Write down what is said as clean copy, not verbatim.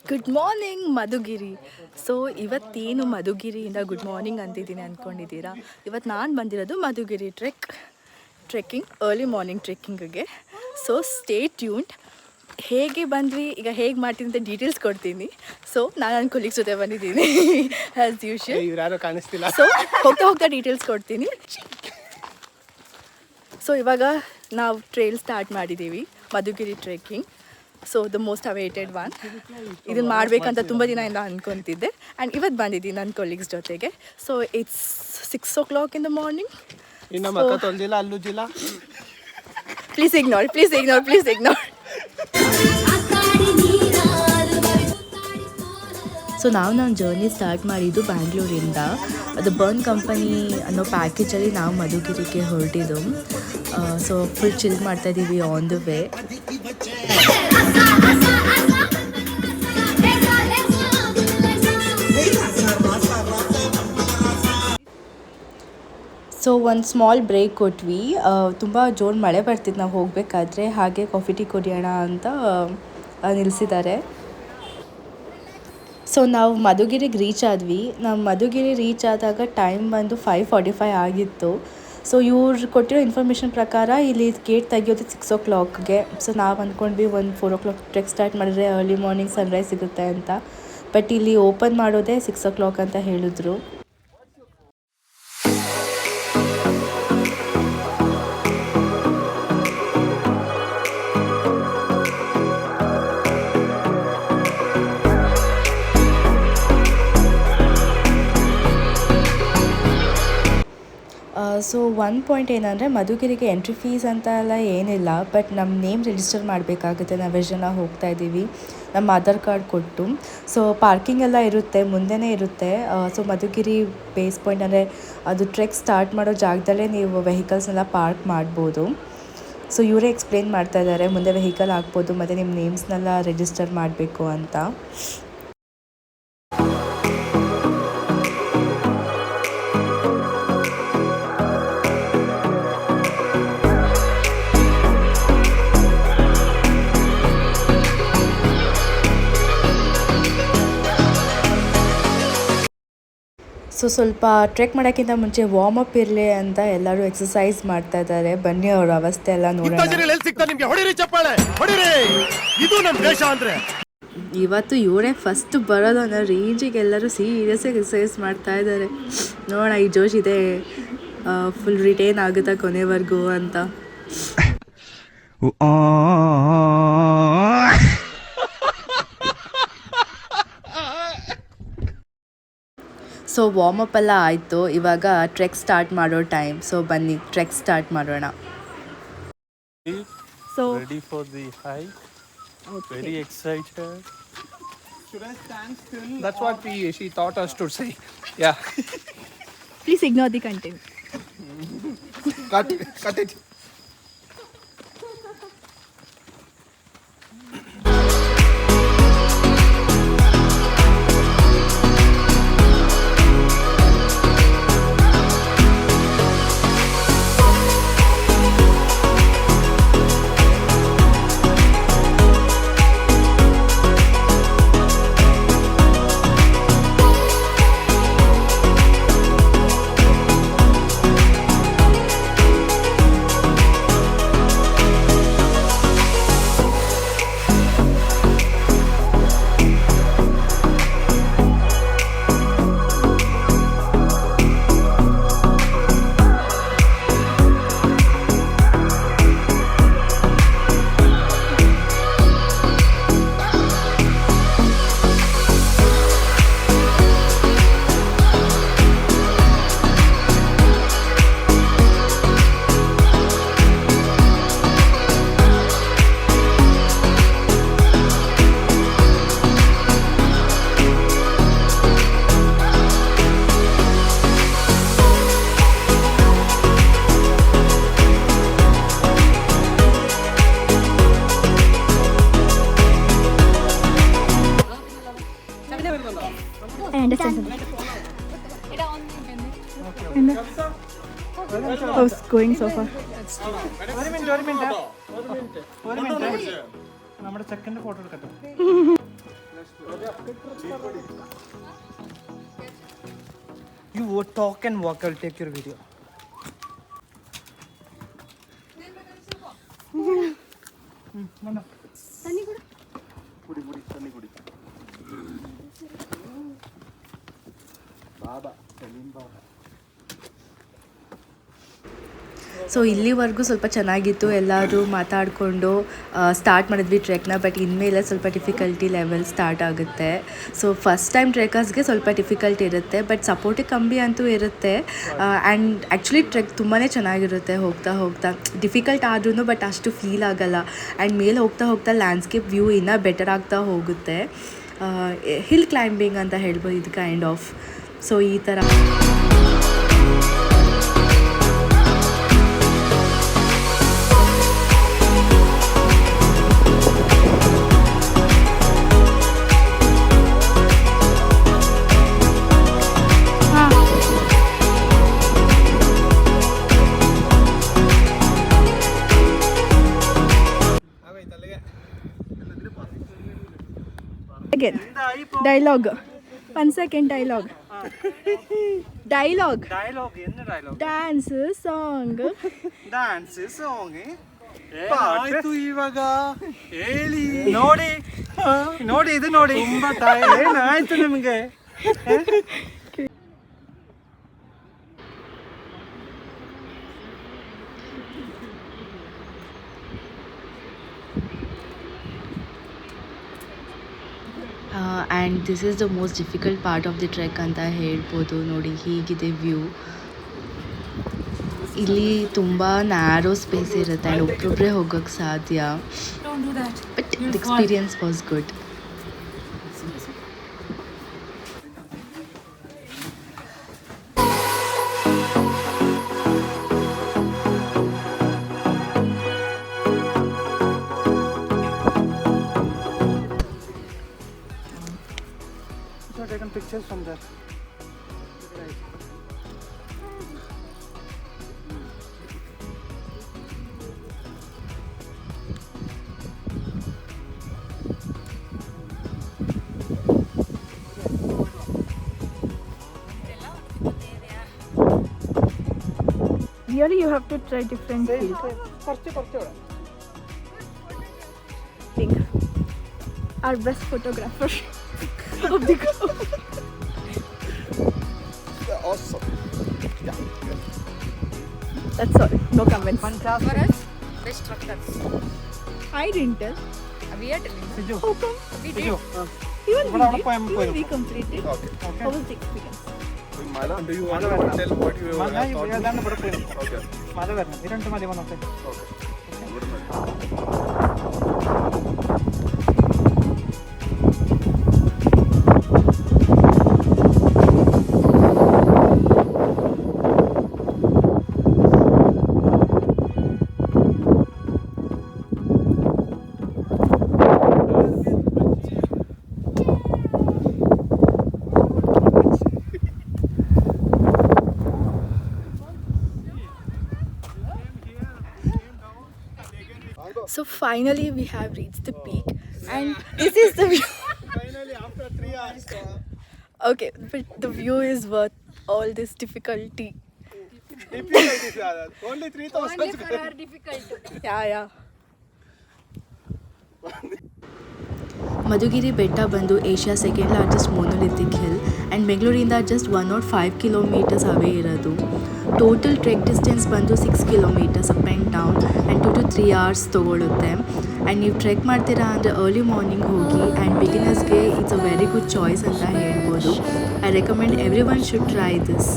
Good morning Madhugiri. So ಇವತ್ತೇನು ಮಧುಗಿರಿಯಿಂದ good morning ಅಂತಿದ್ದೀನಿ ಅಂದ್ಕೊಂಡಿದ್ದೀರಾ. ಇವತ್ತು ನಾನು ಬಂದಿರೋದು ಮಧುಗಿರಿ ಟ್ರೆಕ್ಕಿಂಗ್ ಅರ್ಲಿ ಮಾರ್ನಿಂಗ್ ಟ್ರೆಕ್ಕಿಂಗಿಗೆ. So stay tuned. ಹೇಗೆ ಬಂದ್ವಿ, ಈಗ ಹೇಗೆ ಮಾಡ್ತೀನಿ ಅಂತ ಡೀಟೇಲ್ಸ್ ಕೊಡ್ತೀನಿ. ಸೊ ನಾನು ನನ್ನ ಕೊಲೀಗ್ಸ್ ಜೊತೆ ಬಂದಿದ್ದೀನಿ ಆ್ಯಸ್ ಯೂಶುವಲ್. ಯಾರು ಕಾಣಿಸ್ತಿಲ್ಲ. ಸೊ ಹೋಗ್ತಾ ಡೀಟೇಲ್ಸ್ ಕೊಡ್ತೀನಿ. ಸೊ ಇವಾಗ ನಾವು ಟ್ರೇಲ್ ಸ್ಟಾರ್ಟ್ ಮಾಡಿದ್ದೀವಿ, Madhugiri trekking. So the most awaited one. ಇದನ್ನು ಮಾಡಬೇಕಂತ ತುಂಬ ದಿನದಿಂದ ಅಂದ್ಕೊತಿದ್ದೆ ಆ್ಯಂಡ್ ಇವತ್ತು ಬಂದಿದ್ದೀನಿ ನನ್ನ ಕೊಲೀಗ್ಸ್ ಜೊತೆಗೆ. So it's 6 o'clock in the morning. ಇನ್ನು ಮಕ್ಕ ತೊಳೆದಿಲ್ಲ, ಅಲ್ಲುಜಿಲ್ಲ. Please ignore. ಸೊ ನಾವು ಜರ್ನಿ ಸ್ಟಾರ್ಟ್ ಮಾಡಿದ್ದು ಬ್ಯಾಂಗ್ಳೂರಿಂದ. ಅದು ಬರ್ನ್ ಕಂಪನಿ ಅನ್ನೋ ಪ್ಯಾಕೇಜಲ್ಲಿ ನಾವು ಮಧುಗಿರಿಗೆ ಹೊರಟಿದ್ದು. ಸೊ ಫುಲ್ ಚಿಲ್ ಮಾಡ್ತಾಯಿದ್ದೀವಿ ಆನ್ ದ ವೇ. ಸೊ ಒಂದು ಸ್ಮಾಲ್ ಬ್ರೇಕ್ ಕೊಟ್ವಿ. ತುಂಬ ಜೋರು ಮಳೆ ಬರ್ತಿತ್ತು ನಾವು ಹೋಗಬೇಕಾದ್ರೆ, ಹಾಗೆ ಕಾಫಿ ಟೀ ಕುಡಿಯೋಣ ಅಂತ ನಿಲ್ಲಿಸಿದ್ದಾರೆ. ಸೊ ನಾವು ಮಧುಗಿರಿಗೆ ರೀಚ್ ಆದ್ವಿ. ನಾವು ಮಧುಗಿರಿ ರೀಚ್ ಆದಾಗ ಟೈಮ್ ಬಂದು 5:45 ಆಗಿತ್ತು. ಸೊ ಇವ್ರು ಕೊಟ್ಟಿರೋ ಇನ್ಫಾರ್ಮೇಷನ್ ಪ್ರಕಾರ ಇಲ್ಲಿ ಗೇಟ್ ತೆಗಿಯೋದು 6 o'clockಗೆ. ಸೊ ನಾವು ಅಂದ್ಕೊಂಡ್ವಿ ಒಂದು 4 o'clock ಟ್ರೆಕ್ ಸ್ಟಾರ್ಟ್ ಮಾಡಿದ್ರೆ ಅರ್ಲಿ ಮಾರ್ನಿಂಗ್ ಸನ್ರೈಸ್ ಸಿಗುತ್ತೆ ಅಂತ. ಬಟ್ ಇಲ್ಲಿ ಓಪನ್ ಮಾಡೋದೇ 6 o'clock ಅಂತ ಹೇಳಿದ್ರು. ಸೊ ಒಂದು ಪಾಯಿಂಟ್ ಏನಂದರೆ ಮಧುಗಿರಿಗೆ ಎಂಟ್ರಿ ಫೀಸ್ ಅಂತ ಎಲ್ಲ ಏನಿಲ್ಲ. ಬಟ್ ನಮ್ಮ ನೇಮ್ ರಿಜಿಸ್ಟರ್ ಮಾಡಬೇಕಾಗುತ್ತೆ. ನಾವು ಎಷ್ಟು ಜನ ಹೋಗ್ತಾ ಇದ್ದೀವಿ, ನಮ್ಮ ಆಧಾರ್ ಕಾರ್ಡ್ ಕೊಟ್ಟು. ಸೊ ಪಾರ್ಕಿಂಗ್ ಎಲ್ಲ ಇರುತ್ತೆ, ಮುಂದೆನೇ ಇರುತ್ತೆ. ಸೊ ಮಧುಗಿರಿ ಬೇಸ್ ಪಾಯಿಂಟ್ ಅಂದರೆ ಅದು ಟ್ರೆಕ್ ಸ್ಟಾರ್ಟ್ ಮಾಡೋ ಜಾಗದಲ್ಲೇ ನೀವು ವೆಹಿಕಲ್ಸ್ನೆಲ್ಲ ಪಾರ್ಕ್ ಮಾಡ್ಬೋದು. ಸೊ ಇವರೇ ಎಕ್ಸ್ಪ್ಲೇನ್ ಮಾಡ್ತಾ ಇದ್ದಾರೆ, ಮುಂದೆ ವೆಹಿಕಲ್ ಹಾಕ್ಬೋದು ಮತ್ತು ನಿಮ್ಮ ನೇಮ್ಸ್ನೆಲ್ಲ ರಿಜಿಸ್ಟರ್ ಮಾಡಬೇಕು ಅಂತ. ಸೊ ಸ್ವಲ್ಪ ಟ್ರೆಕ್ ಮಾಡೋಕ್ಕಿಂತ ಮುಂಚೆ ವಾರ್ಮ್ ಅಪ್ ಇರಲಿ ಅಂತ ಎಲ್ಲರೂ ಎಕ್ಸಸೈಸ್ ಮಾಡ್ತಾ ಇದ್ದಾರೆ. ಬನ್ನಿ ಅವ್ರ ಅವಸ್ಥೆ ಎಲ್ಲ ನೋಡೋಣ. ಇವತ್ತು ಇವರೇ ಫಸ್ಟ್ ಬರೋದು ಅನ್ನೋ ರೇಂಜಿಗೆ ಎಲ್ಲರೂ ಸೀರಿಯಸ್ಸಾಗಿ ಎಕ್ಸಸೈಸ್ ಮಾಡ್ತಾ ಇದ್ದಾರೆ. ನೋಡೋಣ ಈ ಜೋಶ್ ಇದೆ ಫುಲ್ ರಿಟೇನ್ ಆಗುತ್ತಾ ಕೊನೆವರೆಗೂ ಅಂತ. ಸೊ ವಾರ್ಮಪ್ ಎಲ್ಲ ಆಯಿತು, ಇವಾಗ ಟ್ರೆಕ್ ಸ್ಟಾರ್ಟ್ ಮಾಡೋ ಟೈಮ್. ಸೊ ಬನ್ನಿ ಟ್ರೆಕ್ ಸ್ಟಾರ್ಟ್ ಮಾಡೋಣ. So ready for the hike. Very excited. Should I stand still? That's what she taught us to say. Yeah. Please ignore the content. Cut it. I understand. How's going so far? നമ്മുടെ ചെക്കൻ്റെ photo എടുക്കട്ടോ. You talk and walk. I'll take your video. So ಇಲ್ಲಿವರೆಗೂ ಸ್ವಲ್ಪ ಚೆನ್ನಾಗಿತ್ತು, ಎಲ್ಲರೂ ಮಾತಾಡಿಕೊಂಡು start ಮಾಡಿದ್ವಿ ಟ್ರೆಕ್ನ. But ಇನ್ಮೇಲೆ ಸ್ವಲ್ಪ ಡಿಫಿಕಲ್ಟಿ ಲೆವೆಲ್ ಸ್ಟಾರ್ಟ್ ಆಗುತ್ತೆ. ಸೊ ಫಸ್ಟ್ ಟೈಮ್ ಟ್ರೆಕರ್ಸ್ಗೆ ಸ್ವಲ್ಪ ಡಿಫಿಕಲ್ಟಿ ಇರುತ್ತೆ, ಬಟ್ ಸಪೋರ್ಟಿವ್ ಕಮ್ಮಿ ಅಂತೂ ಇರುತ್ತೆ. ಆ್ಯಂಡ್ ಆ್ಯಕ್ಚುಲಿ ಟ್ರೆಕ್ ತುಂಬಾ ಚೆನ್ನಾಗಿರುತ್ತೆ. ಹೋಗ್ತಾ ಹೋಗ್ತಾ ಡಿಫಿಕಲ್ಟ್ ಆದ್ರೂ ಬಟ್ ಅಷ್ಟು ಫೀಲ್ ಆಗಲ್ಲ. ಆ್ಯಂಡ್ ಮೇಲೆ ಹೋಗ್ತಾ ಹೋಗ್ತಾ ಲ್ಯಾಂಡ್ಸ್ಕೇಪ್ ವ್ಯೂ ಇನ್ನೂ ಬೆಟರ್ ಆಗ್ತಾ ಹೋಗುತ್ತೆ. ಹಿಲ್ ಕ್ಲೈಂಬಿಂಗ್ ಅಂತ ಹೇಳ್ಬೋದು ಇದು ಕೈಂಡ್ ಆಫ್. ಸೊ ಈ ಥರ Again, dialogue. 1 second dialogue. Dialogue. Dialogue. Enna dialogue? Dance song. Dance song. ಆಯ್ತು ಇವಾಗ ಹೇಳಿ. ನೋಡಿ ನೋಡಿ ಇದು ನೋಡಿ. ಏನಾಯ್ತು ನಿಮಗೆ? And this is the most difficult part of the trek ಅಂತ ಹೇಳ್ಬೋದು. ನೋಡಿ ಹೀಗಿದೆ ವ್ಯೂ. ಇಲ್ಲಿ ತುಂಬ ನ್ಯಾರೋ ಸ್ಪೇಸ್ ಇರುತ್ತೆ ಆ್ಯಂಡ್ ಒಬ್ಬೊಬ್ಬರೇ ಹೋಗೋಕ್ಕೆ ಸಾಧ್ಯ. But the experience was good. Taken pictures from there. Really, you have to try different field. Think. Our best photographer of the group. Awesome. Yeah. That's all. No comments. Fantastic. For us, best truckers. I didn't tell. We are telling them. Siju. How come? We did. Siju. Even What we about did. poem? Even we completed. Okay. How was the experience? Mala, do you want to tell what you have Mala, thought? you have done the poem. Okay. Mala verna. Irantu mali one of them. Okay. So finally we have reached the peak and this is the view. Finally, after 3 hours. Okay, but the view is worth all this difficulty. Only 3,000. Only for our difficult. Yeah. Madhugiri ಬೆಟ್ಟ ಬಂದು Asia second largest monolithic hill and ಬೆಂಗಳೂರಿಂದ just 105 kilometres away ಇರೋದು. Total trek distance ಬಂದು 6 kilometres up and down and 2 to 3 hours ತೊಗೊಳುತ್ತೆ. And ನೀವು trek ಮಾಡ್ತೀರಾ ಅಂದರೆ early morning ಹೋಗಿ. ಆ್ಯಂಡ್ ಬಿಗಿನರ್ಸ್ಗೆ it's a very good choice ಅಂತ ಹೇಳ್ಬೋದು. I recommend everyone should try this.